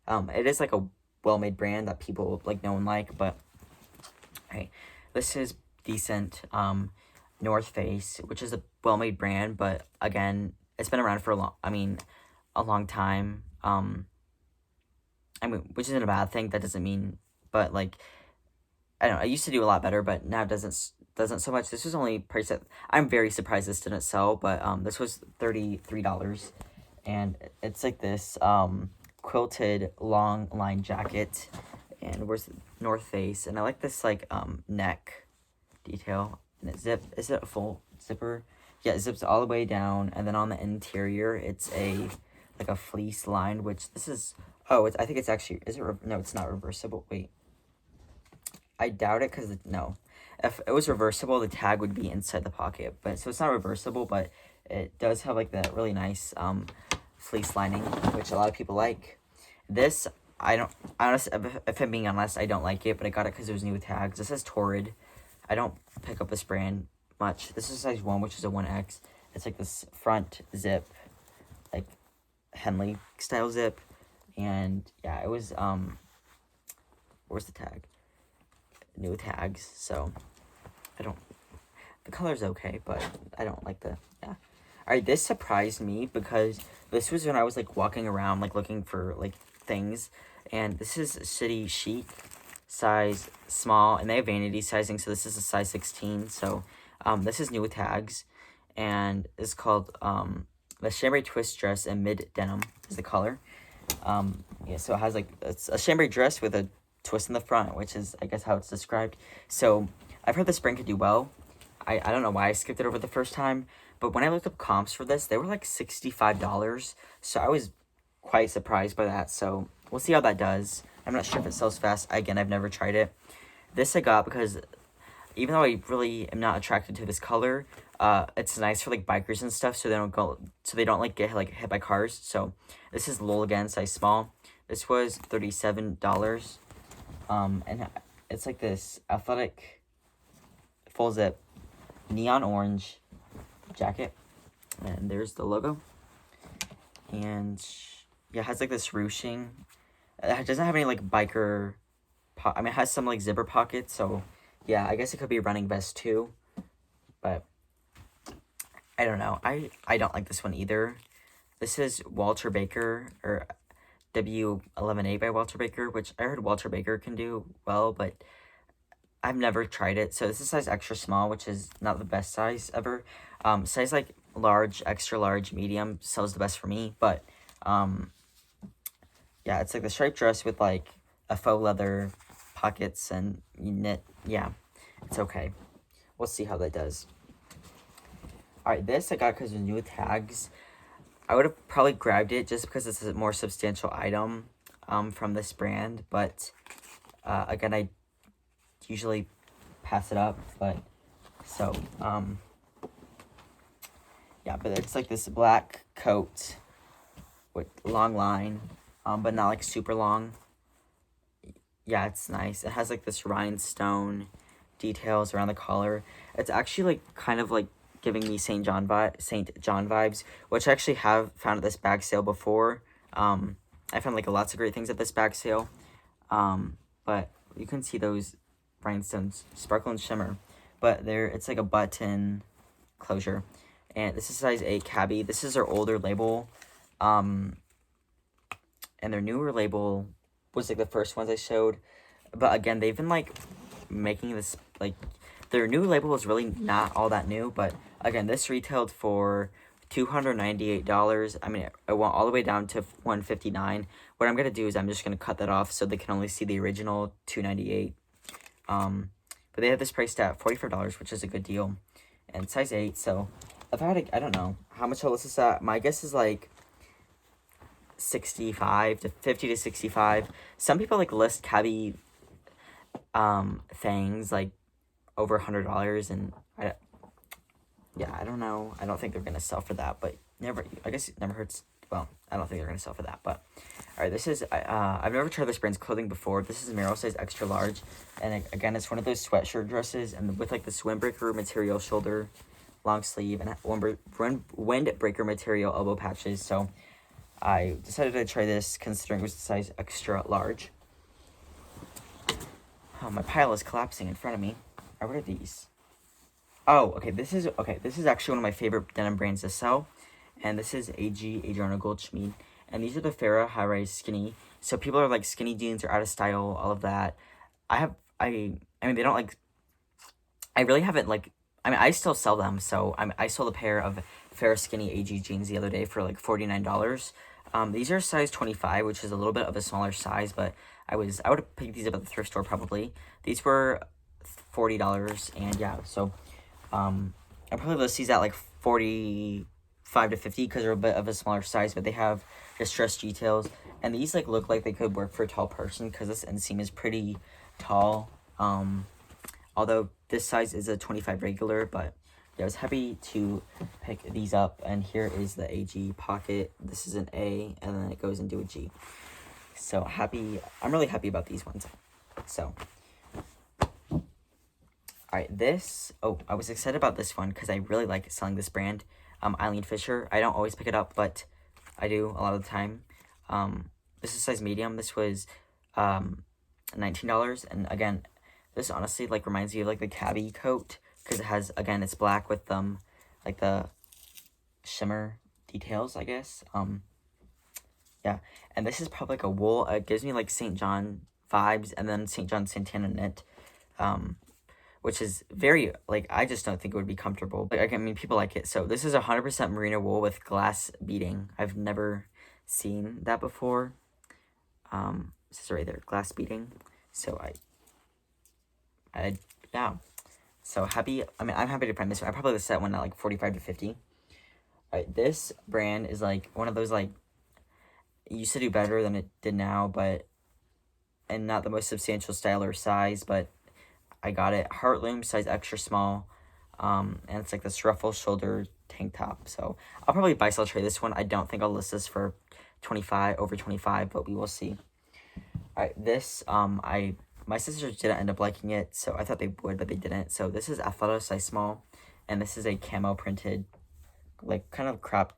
it is like a well-made brand that people like know and like. But hey, this is decent. North Face, which is a well-made brand, but again, it's been around for a long time. Which isn't a bad thing. That doesn't mean, but like, I don't know. I used to do a lot better, but now it doesn't so much. This was only priced at... I'm very surprised this didn't sell, but this was $33, and it's like this quilted long line jacket, and where's the North Face, and I like this like neck detail, and is it a full zipper? Yeah, it zips all the way down, and then on the interior, it's like a fleece line, which this is... Oh, I think it's actually... No, it's not reversible. Wait. I doubt it, because... No. If it was reversible, the tag would be inside the pocket. But so it's not reversible, but it does have, like, that really nice fleece lining, which a lot of people like. This, honestly, if I'm being honest, I don't like it, but I got it because it was new tags. This is Torrid. I don't pick up this brand much. This is size 1, which is a 1X. It's like this front zip, like Henley style zip, and yeah, it was where's the tag? New tags. So the color's okay, but I don't like the All right, this surprised me because this was when I was like walking around like looking for like things, and this is City Chic, size small, and they have vanity sizing, so this is a size 16. So this is new with tags, and it's called the chambray twist dress in mid denim is the color, Yeah, so it has like, it's a chambray dress with a twist in the front, which is, I guess, how it's described. So I've heard this brand could do well. I don't know why I skipped it over the first time, but when I looked up comps for this, they were like $65. So I was quite surprised by that. So we'll see how that does. I'm not sure if it sells fast. Again, I've never tried it. This I got because even though I really am not attracted to this color, it's nice for like bikers and stuff, so they don't like get like hit by cars. So this is Lowell again, size small. This was $37. And it's like this athletic full zip neon orange jacket, and there's the logo. And yeah, it has like this ruching. It doesn't have any like biker I mean, it has some like zipper pockets, so yeah, I guess it could be a running vest too, but I don't know. I don't like this one either. This is Walter Baker, or W11A by Walter Baker, which I heard Walter Baker can do well, but I've never tried it. So this is size extra small, which is not the best size ever. Size like large, extra large, medium sells the best for me, but yeah, it's like the striped dress with like a faux leather pockets and knit. Yeah, it's okay. We'll see how that does. Alright, this I got because of new tags. I would have probably grabbed it just because it's a more substantial item from this brand, but again, I usually pass it up, but so yeah, but it's like this black coat with long line, but not like super long. Yeah, it's nice. It has like this rhinestone details around the collar. It's actually like kind of like giving me St. John vibes, which I actually have found at this bag sale before. I found like lots of great things at this bag sale, but you can see those rhinestones sparkle and shimmer. But it's like a button closure, and this is size 8 cabbie. This is their older label, and their newer label was like the first ones I showed. But again, they've been like making this like, their new label was really not all that new, but again, this retailed for $298. I mean, it went all the way down to $159. What I'm gonna do is I'm just gonna cut that off so they can only see the original $298. But they have this priced at $45, which is a good deal, and size 8. So I've had I don't know how much I'll list this at. My guess is like 65 to 50 to 65. Some people like list cabbie things like over $100, and I don't know. I don't think they're gonna sell for that, but I guess it never hurts. Well, I don't think they're gonna sell for that, but all right. This is I've never tried this brand's clothing before. This is Merrill size extra large, and again, it's one of those sweatshirt dresses, and with like this windbreaker material shoulder, long sleeve, and windbreaker material elbow patches. So I decided to try this considering it was size extra large. Oh, my pile is collapsing in front of me. What are these? Oh, okay. This is actually one of my favorite denim brands to sell, and this is Adriano Goldschmied, and these are the Farrah high rise skinny. So people are like, skinny jeans are out of style, all of that. I mean, they don't like. I really haven't like. I mean, I still sell them. So I sold a pair of Farrah skinny AG jeans the other day for like $49. These are size 25, which is a little bit of a smaller size, but I would have picked these up at the thrift store probably. These were $40, and yeah, so I probably list these at like 45 to 50 because they're a bit of a smaller size, but they have distressed details, and these like look like they could work for a tall person because this inseam is pretty tall. Although this size is a 25 regular, but yeah, I was happy to pick these up, and here is the AG pocket. This is an A, and then it goes into a G. So I'm really happy about these ones. So, alright, I was excited about this one because I really like selling this brand, Eileen Fisher. I don't always pick it up, but I do a lot of the time. This is size medium. This was $19, and again, this honestly like reminds me of like the cabbie coat because it has, again, it's black with like the shimmer details, I guess. Yeah, and this is probably like a wool. It gives me like St. John vibes, and then St. John Santana knit, which is very, like, I just don't think it would be comfortable. Like, I mean, people like it. So this is 100% merino wool with glass beading. I've never seen that before. This is right there, glass beading. So yeah. So happy. I mean, I'm happy to find this one. I probably would set one at like 45 to 50. Alright, this brand is like one of those like, it used to do better than it did now, but, and not the most substantial style or size, but I got it. Heartloom, size extra small. And it's like this ruffle shoulder tank top. So I'll probably buy, sell, trade this one. I don't think I'll list this for over 25, but we will see. Alright, this, my sisters didn't end up liking it, so I thought they would, but they didn't. So this is Athleto, size small, and this is a camo printed, like, kind of cropped,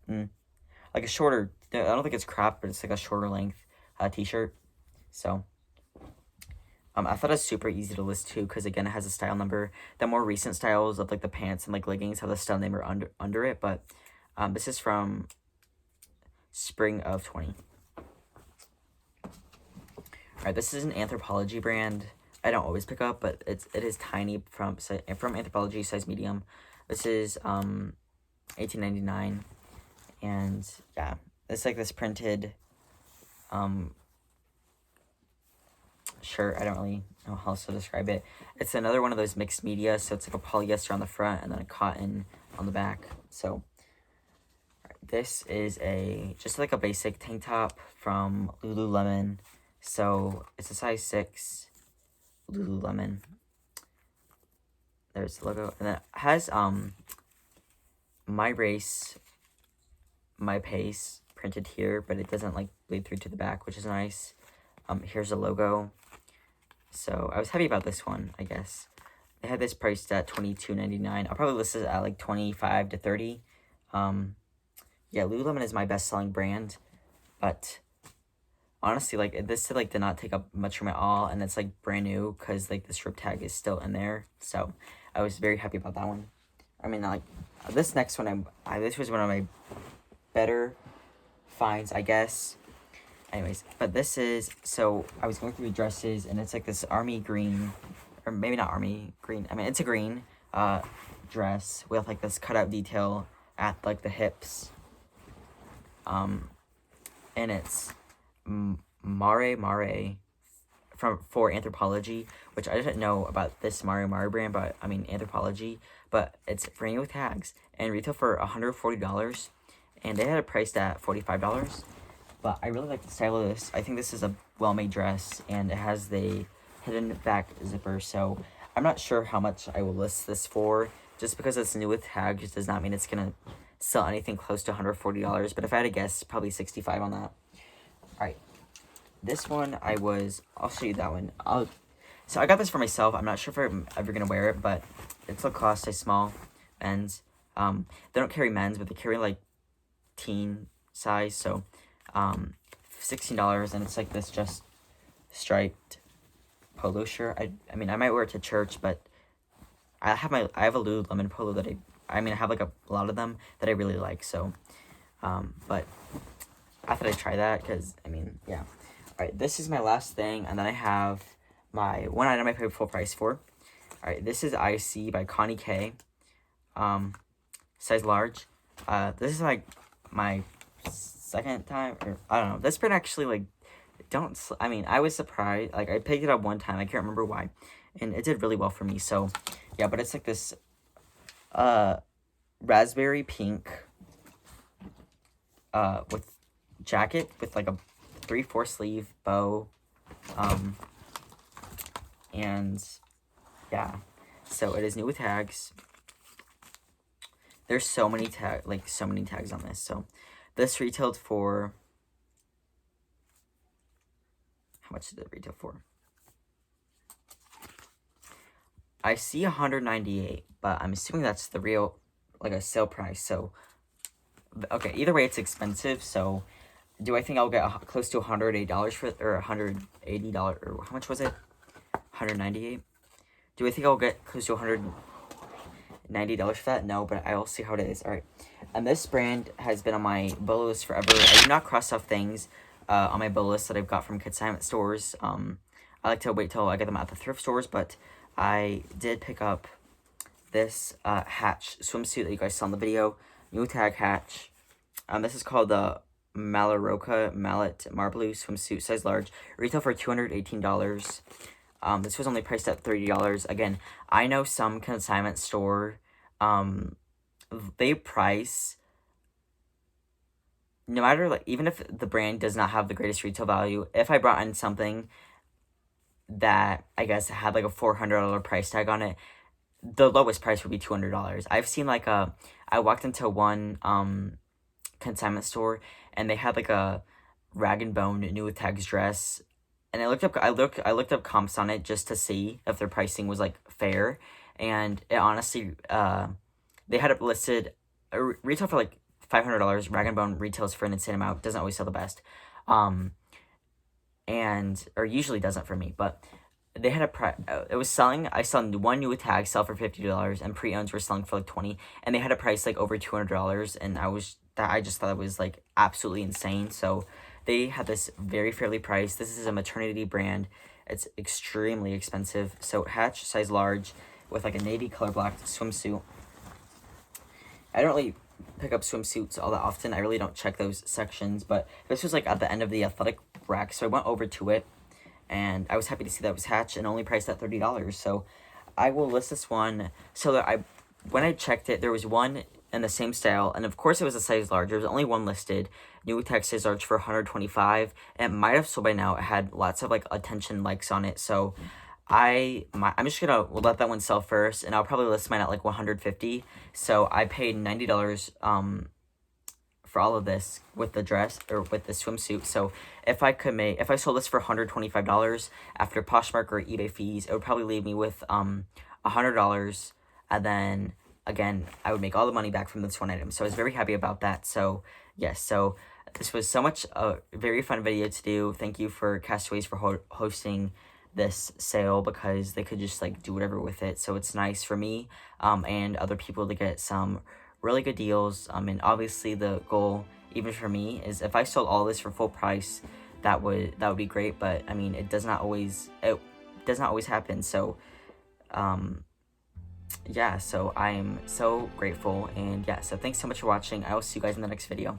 like a shorter, I don't think it's cropped, but it's like a shorter length t-shirt. So I thought it was super easy to list too, because again, it has a style number. The more recent styles of like the pants and like leggings have the style number under it, but this is from spring of 20. Alright, this is an Anthropologie brand. I don't always pick up, but it is tiny from Anthropologie, size medium. This is $18.99, and yeah, it's like this printed shirt. I don't really know how else to describe it. It's another one of those mixed media, so it's like a polyester on the front and then a cotton on the back. So this is just like a basic tank top from Lululemon. So it's a size 6 Lululemon. There's the logo, and it has my race, my pace printed here, but it doesn't like bleed through to the back, which is nice. Here's the logo. So I was happy about this one, I guess. They had this priced at $22.99. I'll probably list it at like 25 to 30. Yeah, Lululemon is my best selling brand, but honestly, like, this like did not take up much room at all, and it's like brand new because like the strip tag is still in there. So I was very happy about that one. I mean, like, this next one, this was one of my better finds, I guess. Anyways, but this is, so I was going through dresses, and it's like this army green, or maybe not army green, I mean, it's a green dress with like this cutout detail at like the hips. And it's Mare for Anthropologie, which I didn't know about this Mare brand, but I mean Anthropologie, but it's brand new with tags and retail for $140, and they had it priced at $45. But I really like the style of this. I think this is a well-made dress, and it has the hidden back zipper, so I'm not sure how much I will list this for. Just because it's new with tags does not mean it's gonna sell anything close to $140, but if I had to guess, probably $65 on that. Alright, this one I'll show you that one. So I got this for myself. I'm not sure if I'm ever gonna wear it, but it's Lacoste, size small, men's. They don't carry men's, but they carry like teen size, so $16, and it's like this just striped polo shirt. I mean, I might wear it to church, but I have a Lululemon polo that I have like a lot of them that I really like, so but I thought I'd try that because, I mean, yeah. Alright, this is my last thing, and then I have my one item I paid full price for. Alright, this is IC by Connie K, size large. This is like my second time, or I don't know, this brand actually, like, I was surprised. Like, I picked it up one time, I can't remember why, and it did really well for me. So yeah, but it's like this raspberry pink with jacket with like a 3/4 sleeve bow, and yeah, so it is new with tags. There's so many tags on this. So this retailed for, how much did it retail for? I see $198, but I'm assuming that's the real, like, a sale price. So okay, either way, it's expensive. So do I think I'll get close to $108 for it, or $180, or how much was it? $198. Do I think I'll get close to $190 for that? No, but I'll see how it is. All right, and this brand has been on my BOLO list forever. I do not cross off things on my BOLO list that I've got from consignment stores. I like to wait till I get them at the thrift stores, but I did pick up this Hatch swimsuit that you guys saw in the video. New tag Hatch. This is called the Malaroca Mallet Marblue swimsuit, size large, retail for $218. This was only priced at $30. Again, I know some consignment store, they price, no matter, like, even if the brand does not have the greatest retail value, if I brought in something that I guess had like a $400 price tag on it, the lowest price would be $200. I've seen like I walked into one consignment store and they had like a rag and bone new with tags dress, and I looked up comps on it just to see if their pricing was like fair, and it honestly they had it listed retail for like $500. Rag and bone retails for an insane amount, doesn't always sell the best, and or usually doesn't for me, but they had it was selling, I saw one new tag sell for $50 and pre-owns were selling for like $20, and they had a price like over $200, and I just thought it was like absolutely insane. So they had this very fairly priced. This is a maternity brand. It's extremely expensive. So hatch, size large, with like a navy color black swimsuit. I don't really pick up swimsuits all that often. I really don't check those sections, but this was like at the end of the athletic rack, so I went over to it, and I was happy to see that it was hatch and only priced at $30. So I will list this one. So that when I checked it, there was one in the same style, and of course it was a size large. There was only one listed, new tag size large for $125, and it might have sold by now. It had lots of like attention likes on it, so I'm just gonna let that one sell first, and I'll probably list mine at like $150. So I paid $90 for all of this with the dress or with the swimsuit. So if I sold this for $125 after Poshmark or eBay fees, it would probably leave me with $100, and then again I would make all the money back from this one item. So I was very happy about that. So yes, so this was so much a very fun video to do. Thank you for Castaways for hosting this sale, because they could just like do whatever with it. So it's nice for me and other people to get some really good deals. And obviously the goal, even for me, is if I sold all this for full price, that would be great. But I mean, it does not always happen. So yeah, so I am so grateful, and yeah, so thanks so much for watching. I will see you guys in the next video.